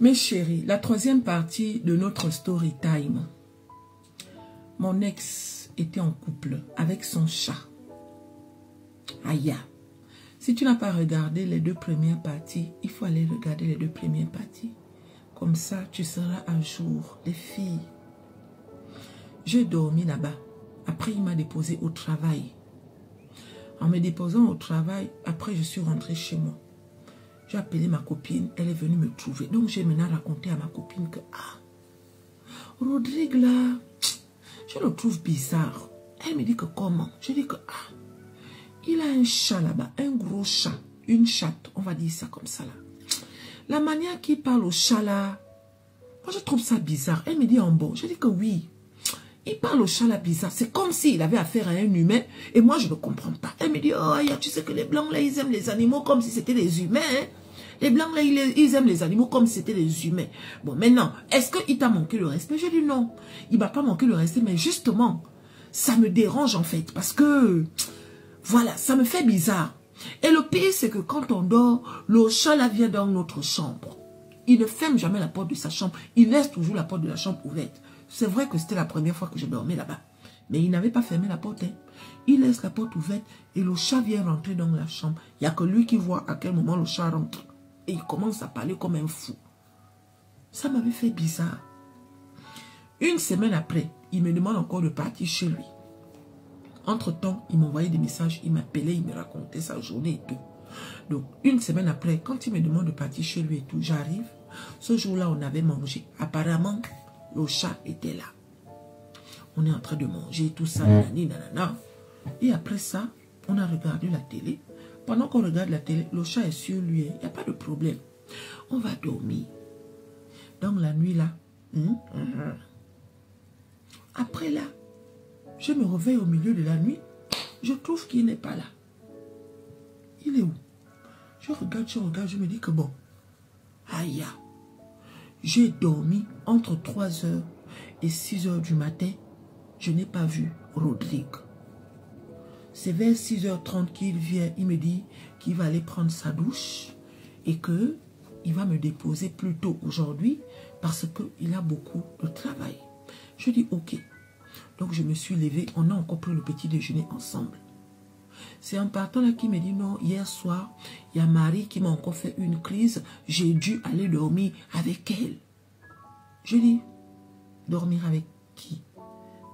Mes chéris, la troisième partie de notre story time. Mon ex était en couple avec son chat. Aïe. Si tu n'as pas regardé les 2 premières parties, il faut aller regarder les 2 premières parties. Comme ça, tu seras à jour. Les filles. J'ai dormi là-bas. Après, il m'a déposé au travail. En me déposant au travail, après, je suis rentrée chez moi. J'ai appelé ma copine, elle est venue me trouver. Donc, j'ai maintenant raconté à ma copine que, Rodrigue là, je le trouve bizarre. Elle me dit que comment? Je dis que, il a un chat là-bas, un gros chat, une chatte, on va dire ça comme ça là. La manière qu'il parle au chat là, moi je trouve ça bizarre. Elle me dit en bon, je dis que oui. Il parle au chat là bizarre, c'est comme s'il avait affaire à un humain et moi je ne comprends pas. Elle me dit, oh tu sais que les blancs là ils aiment les animaux comme si c'était des humains. Hein? Les blancs là ils aiment les animaux comme si c'était des humains. Bon maintenant, est-ce qu'il t'a manqué le respect? Je dis non, il m'a pas manqué le respect, mais justement, ça me dérange en fait parce que... Voilà, ça me fait bizarre. Et le pire, c'est que quand on dort, le chat là vient dans notre chambre. Il ne ferme jamais la porte de sa chambre. Il laisse toujours la porte de la chambre ouverte. C'est vrai que c'était la première fois que je dormais là-bas. Mais il n'avait pas fermé la porte. Hein. Il laisse la porte ouverte et le chat vient rentrer dans la chambre. Il n'y a que lui qui voit à quel moment le chat rentre. Et il commence à parler comme un fou. Ça m'avait fait bizarre. Une semaine après, il me demande encore de partir chez lui. Entre-temps, il m'envoyait des messages, il m'appelait, il me racontait sa journée et tout. Donc, une semaine après, quand il me demande de partir chez lui et tout, j'arrive. Ce jour-là, on avait mangé. Apparemment, le chat était là. On est en train de manger, tout ça, nanani, nanana. Et après ça, on a regardé la télé. Pendant qu'on regarde la télé, le chat est sur lui. Il n'y a pas de problème. On va dormir. Donc, la nuit là. Après là, je me réveille au milieu de la nuit. Je trouve qu'il n'est pas là. Il est où? Je regarde, je me dis que bon. Aïe. J'ai dormi entre 3h et 6h du matin. Je n'ai pas vu Rodrigue. C'est vers 6h30 qu'il vient. Il me dit qu'il va aller prendre sa douche et qu'il va me déposer plus tôt aujourd'hui parce qu'il a beaucoup de travail. Je dis ok. Donc je me suis levée, on a encore pris le petit déjeuner ensemble. C'est en partant là qu'il me dit non, hier soir, il y a Marie qui m'a encore fait une crise, j'ai dû aller dormir avec elle. Je dis, dormir avec qui?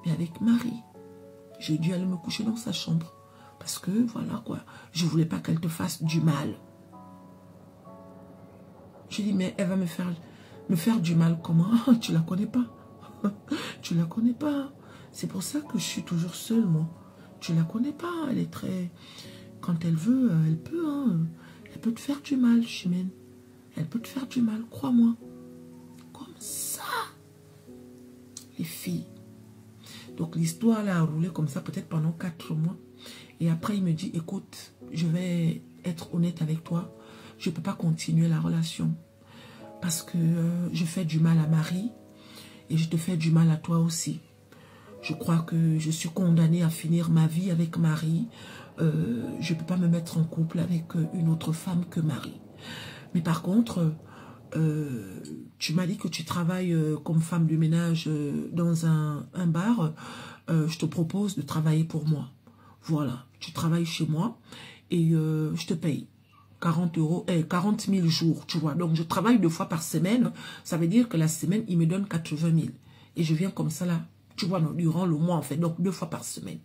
Mais avec Marie. J'ai dû aller me coucher dans sa chambre. Parce que voilà quoi, je ne voulais pas qu'elle te fasse du mal. Je dis, mais elle va me faire du mal comment? Tu la connais pas. Tu la connais pas. C'est pour ça que je suis toujours seule, moi. Tu la connais pas. Elle est très... Quand elle veut, elle peut. Hein. Elle peut te faire du mal, Chimène. Elle peut te faire du mal, crois-moi. Comme ça. Les filles. Donc l'histoire là a roulé comme ça peut-être pendant 4 mois. Et après il me dit, écoute, je vais être honnête avec toi. Je ne peux pas continuer la relation. Parce que je fais du mal à Marie. Et je te fais du mal à toi aussi. Je crois que je suis condamnée à finir ma vie avec Marie. Je ne peux pas me mettre en couple avec une autre femme que Marie. Mais par contre, tu m'as dit que tu travailles comme femme de ménage dans un bar. Je te propose de travailler pour moi. Voilà, tu travailles chez moi et je te paye 40 000 jours, tu vois. Donc, je travaille 2 fois par semaine. Ça veut dire que la semaine, il me donne 80 000. Et je viens comme ça là. Tu vois, durant le mois, en fait. Donc, 2 fois par semaine.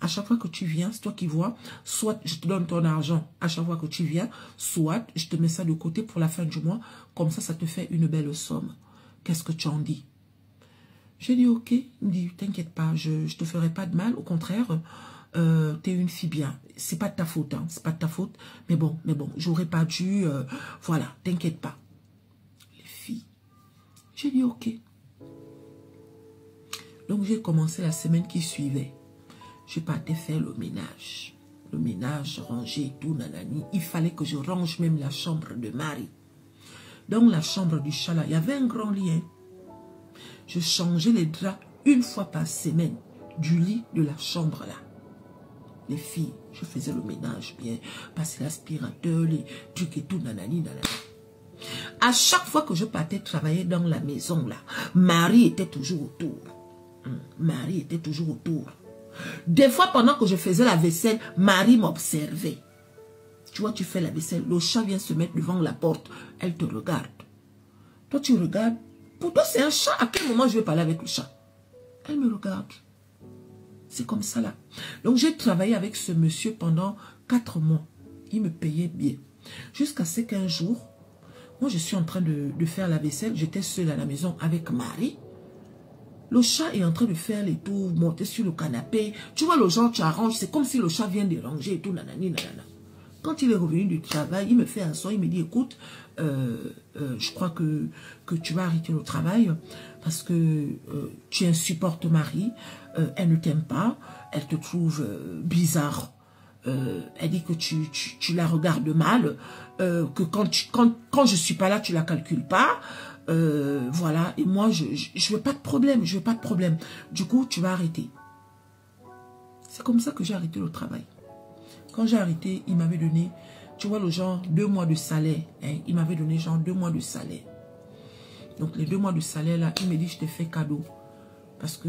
À chaque fois que tu viens, c'est toi qui vois. Soit je te donne ton argent à chaque fois que tu viens. Soit je te mets ça de côté pour la fin du mois. Comme ça, ça te fait une belle somme. Qu'est-ce que tu en dis? J'ai dit, ok. Il me dit, t'inquiète pas, je ne te ferai pas de mal. Au contraire, t'es une fille bien. C'est pas de ta faute, hein. C'est pas de ta faute. Mais bon, j'aurais pas dû. Voilà, t'inquiète pas. Les filles. J'ai dit, ok. Donc, j'ai commencé la semaine qui suivait. Je partais faire le ménage. Le ménage, ranger et tout, nanani. Il fallait que je range même la chambre de Marie. Dans la chambre du chat là, il y avait un grand lit. Hein. Je changeais les draps 1 fois par semaine du lit de la chambre là. Les filles, je faisais le ménage bien, passer l'aspirateur, les trucs et tout, nanani, nanani. À chaque fois que je partais travailler dans la maison, là, Marie était toujours autour. Marie était toujours autour. Des fois, pendant que je faisais la vaisselle, Marie m'observait. Tu vois, tu fais la vaisselle, le chat vient se mettre devant la porte, elle te regarde. Toi, tu regardes. Pour toi, c'est un chat. À quel moment je vais parler avec le chat? Elle me regarde. C'est comme ça, là. Donc, j'ai travaillé avec ce monsieur pendant 4 mois. Il me payait bien. Jusqu'à ce qu'un jour, moi, je suis en train de faire la vaisselle. J'étais seule à la maison avec Marie. Le chat est en train de faire les tours, monter sur le canapé. Tu vois, le genre, tu arranges. C'est comme si le chat vient déranger et tout, nanani, nanana. Quand il est revenu du travail, il me fait un son, il me dit, écoute, je crois que tu vas arrêter le travail parce que tu insupportes Marie, elle ne t'aime pas, elle te trouve bizarre. Elle dit que tu la regardes mal, que quand je suis pas là, tu la calcules pas. Voilà, et moi, je veux pas de problème, je veux pas de problème. Du coup, tu vas arrêter. C'est comme ça que j'ai arrêté le travail. Quand j'ai arrêté, il m'avait donné, tu vois, le genre 2 mois de salaire. Hein, il m'avait donné genre 2 mois de salaire. Donc, les 2 mois de salaire, là, il me dit, je te fais cadeau. Parce que,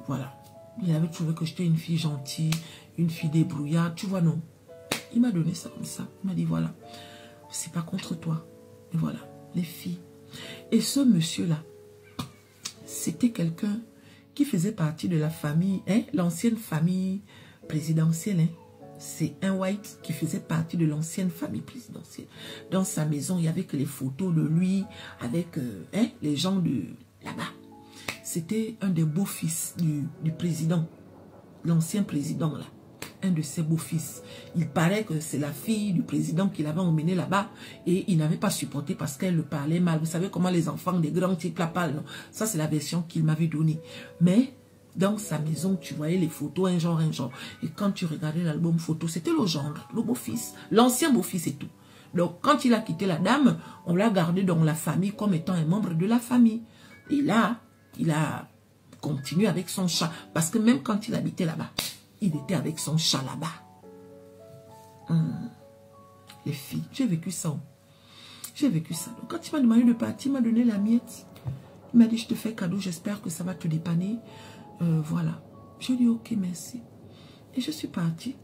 voilà, il avait trouvé que j'étais une fille gentille, une fille débrouillarde. Tu vois, non. Il m'a donné ça comme ça. Il m'a dit, voilà, c'est pas contre toi. Et voilà, les filles. Et ce monsieur-là, c'était quelqu'un qui faisait partie de la famille, hein, l'ancienne famille présidentielle, hein. C'est un white qui faisait partie de l'ancienne famille présidentielle. Dans sa maison, il n'y avait que les photos de lui avec les gens de là-bas. C'était un des beaux-fils du président, l'ancien président là. Un de ses beaux-fils. Il paraît que c'est la fille du président qui l'avait emmené là-bas et il n'avait pas supporté parce qu'elle le parlait mal. Vous savez comment les enfants des grands types la parlent, non? Ça, c'est la version qu'il m'avait donnée. Mais dans sa maison, tu voyais les photos, un genre. Et quand tu regardais l'album photo, c'était le gendre, le beau-fils, l'ancien beau-fils et tout. Donc, quand il a quitté la dame, on l'a gardé dans la famille comme étant un membre de la famille. Et là, il a continué avec son chat. Parce que même quand il habitait là-bas, il était avec son chat là-bas. Les filles, j'ai vécu ça. J'ai vécu ça. Donc, quand il m'a demandé de partir, il m'a donné la miette. Il m'a dit, je te fais cadeau, j'espère que ça va te dépanner. Voilà. Je lui ai dit, ok, merci. Et je suis partie.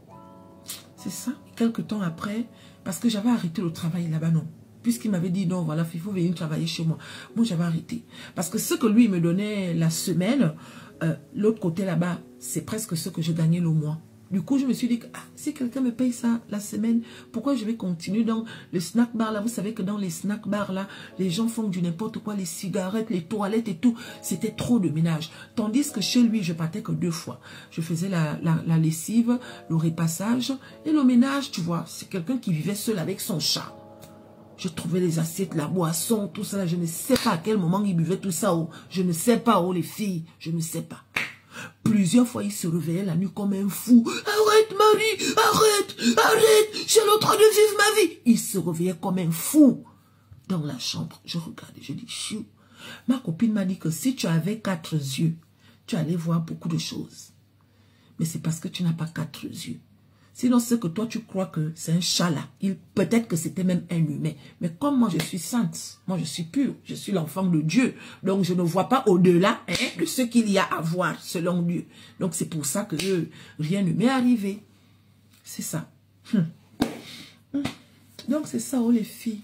C'est ça. Quelques temps après, parce que j'avais arrêté le travail là-bas, non. Puisqu'il m'avait dit, non, voilà, il faut venir travailler chez moi. Moi, j'avais arrêté. Parce que ce que lui, il me donnait la semaine, l'autre côté là-bas, c'est presque ce que je gagnais le mois. Du coup, je me suis dit que si quelqu'un me paye ça la semaine, pourquoi je vais continuer dans le snack bar là? Vous savez que dans les snack bars là, les gens font du n'importe quoi, les cigarettes, les toilettes et tout. C'était trop de ménage. Tandis que chez lui, je partais que 2 fois. Je faisais la lessive, le repassage et le ménage, tu vois. C'est quelqu'un qui vivait seul avec son chat. Je trouvais les assiettes, la boisson, tout ça là. Je ne sais pas à quel moment il buvait tout ça. Oh. Je ne sais pas, oh les filles. Je ne sais pas. Plusieurs fois, il se réveillait la nuit comme un fou. Arrête, Marie, arrête, j'ai le droit de vivre ma vie. Il se réveillait comme un fou dans la chambre. Je regardais, je dis, chou. Ma copine m'a dit que si tu avais 4 yeux, tu allais voir beaucoup de choses. Mais c'est parce que tu n'as pas 4 yeux. Sinon, ce que toi, tu crois que c'est un chat là. Peut-être que c'était même un humain. Mais comme moi, je suis sainte, moi, je suis pure, je suis l'enfant de Dieu. Donc, je ne vois pas au-delà de ce qu'il y a à voir selon Dieu. Donc, c'est pour ça que rien ne m'est arrivé. C'est ça. Donc, c'est ça, oh les filles.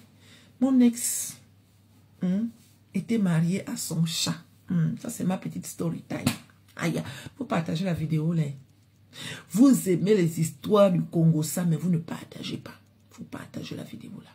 Mon ex était marié à son chat. Ça, c'est ma petite story time. Aïe, faut partager la vidéo là. Vous aimez les histoires du Congo, ça, mais vous ne partagez pas. Vous partagez la vidéo là.